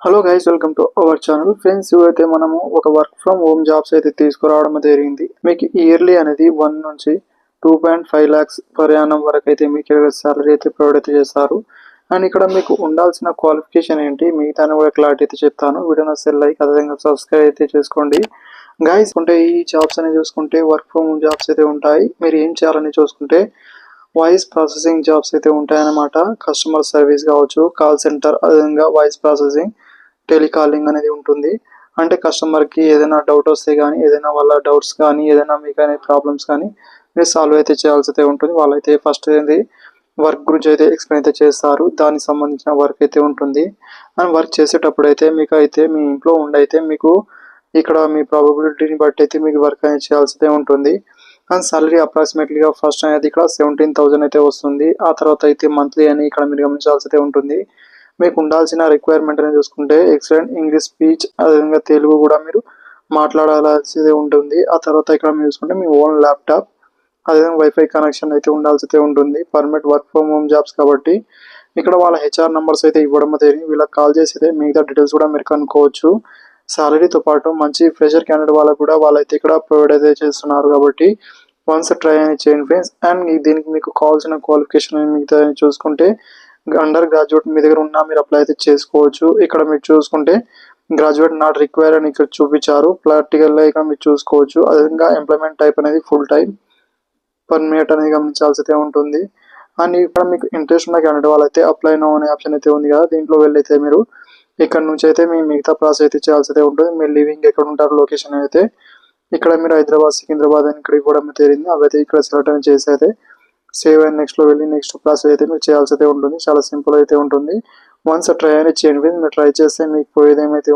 Hello guys, welcome to our channel. Friends, ఇవైతే మనము ఒక వర్క్ ఫ్రమ్ హోమ్ జాబ్స్ అయితే తీసుకురావడం జరిగింది. మీకు ఇయర్లీ అనేది 1 నుంచి 2.5 lakhs పర్ యానం వరకు అయితే మీకు సాలరీ అయితే ప్రొవైడ్ అయితే చేస్తారు. అండ్ ఇక్కడ మీకు ఉండాల్సిన క్వాలిఫికేషన్ ఏంటి మిగతా కూడా క్లారిటీ అయితే చెప్తాను. వీడియో నచ్చితే లైక్, అదేవిధంగా సబ్స్క్రైబ్ అయితే చేసుకోండి గైస్. అంటే ఈ జాబ్స్ అనేది చూసుకుంటే వర్క్ ఫ్రమ్ హోమ్ జాబ్స్ అయితే ఉంటాయి. మీరు ఏం చేయాలని చూసుకుంటే వాయిస్ ప్రాసెసింగ్ జాబ్స్ అయితే ఉంటాయన్నమాట. కస్టమర్ సర్వీస్ కావచ్చు, కాల్ సెంటర్, అదేవిధంగా వాయిస్ ప్రాసెసింగ్, టెలికాలింగ్ అనేది ఉంటుంది. అంటే కస్టమర్కి ఏదైనా డౌట్ వస్తే కానీ, ఏదైనా వాళ్ళ డౌట్స్ కానీ, ఏదైనా మీకు అనే ప్రాబ్లమ్స్ కానీ మీరు సాల్వ్ అయితే చేయాల్సి అయితే ఉంటుంది. వాళ్ళైతే ఫస్ట్ ఏంది వర్క్ గురించి అయితే ఎక్స్ప్లెయిన్ అయితే చేస్తారు. దానికి సంబంధించిన వర్క్ అయితే ఉంటుంది. అండ్ వర్క్ చేసేటప్పుడు అయితే మీకు అయితే మీ ఇంట్లో ఉండైతే మీకు ఇక్కడ మీ ప్రాబబిలిటీని బట్టి అయితే మీకు వర్క్ అనేది చేయాల్సి అయితే ఉంటుంది. అండ్ సాలరీ అప్రాక్సిమేట్లీగా ఫస్ట్ అనేది ఇక్కడ 17,000 అయితే వస్తుంది. ఆ తర్వాత అయితే మంత్లీ అని ఇక్కడ మీరు గమనించాల్సి అయితే ఉంటుంది. మీకు ఉండాల్సిన రిక్వైర్మెంట్ అనేది చూసుకుంటే ఎక్సలెంట్ ఇంగ్లీష్ స్పీచ్, అదేవిధంగా తెలుగు కూడా మీరు మాట్లాడాల్సి ఉంటుంది. ఆ తర్వాత ఇక్కడ మీరు చూసుకుంటే మీ ఓన్ ల్యాప్టాప్, అదేవిధంగా వైఫై కనెక్షన్ అయితే ఉండాల్సి అయితే ఉంటుంది. Permanent work from home jobs కాబట్టి ఇక్కడ వాళ్ళ హెచ్ఆర్ నెంబర్స్ అయితే ఇవ్వడం జరిగింది. వీళ్ళకి కాల్ చేసి అయితే మిగతా డీటెయిల్స్ కూడా మీరు కనుక్కోవచ్చు. సాలరీతో పాటు మంచి ఫ్రెషర్ క్యాండిడేట్ వాళ్ళకు కూడా వాళ్ళైతే ఇక్కడ ప్రొవైడ్ అయితే చేస్తున్నారు. కాబట్టి వన్స్ ట్రై అనేది చేయండి ఫ్రెండ్స్. అండ్ దీనికి మీకు కావాల్సిన క్వాలిఫికేషన్ మిగతా చూసుకుంటే అండర్ గ్రాడ్యుయేట్ మీ దగ్గర ఉన్నా మీరు అప్లై అయితే చేసుకోవచ్చు. ఇక్కడ మీరు చూసుకుంటే గ్రాడ్యుయేట్ నాట్ రిక్వైర్ అని ఇక్కడ చూపించారు. ప్రాక్టికల్గా ఇక్కడ మీరు చూసుకోవచ్చు. అదేవిధంగా ఎంప్లాయ్మెంట్ టైప్ అనేది ఫుల్ టైం పర్మనెంట్ అనేది గమనించాల్సి అయితే ఉంటుంది. అండ్ ఇక్కడ మీకు ఇంట్రెస్ట్ ఉన్న క్యాండిడేట్ వాళ్ళైతే అప్లై నో అనే ఆప్షన్ అయితే ఉంది కదా, దీంట్లో వెళ్ళైతే మీరు ఇక్కడ నుంచి అయితే మీ మిగతా ప్రాసెస్ అయితే చేయాల్సి అయితే ఉంటుంది. మీరు లివింగ్ ఎక్కడ ఉంటారు లొకేషన్ అయితే ఇక్కడ మీరు హైదరాబాద్, సికింద్రాబాద్ అని ఇక్కడ ఇవ్వడం తెలియదు. అవైతే ఇక్కడ సెలెక్ట్ అని చేసి అయితే సేవ్ అండ్ నెక్స్ట్ లో వెళ్ళి నెక్స్ట్ ప్రాసెస్ అయితే మీరు చేయాల్సి అయితే ఉంటుంది. చాలా సింపుల్ అయితే ఉంటుంది. వన్స్ ట్రై అనేది చేయండి. మీరు ట్రై చేస్తే మీకు పోయేది ఏమైతే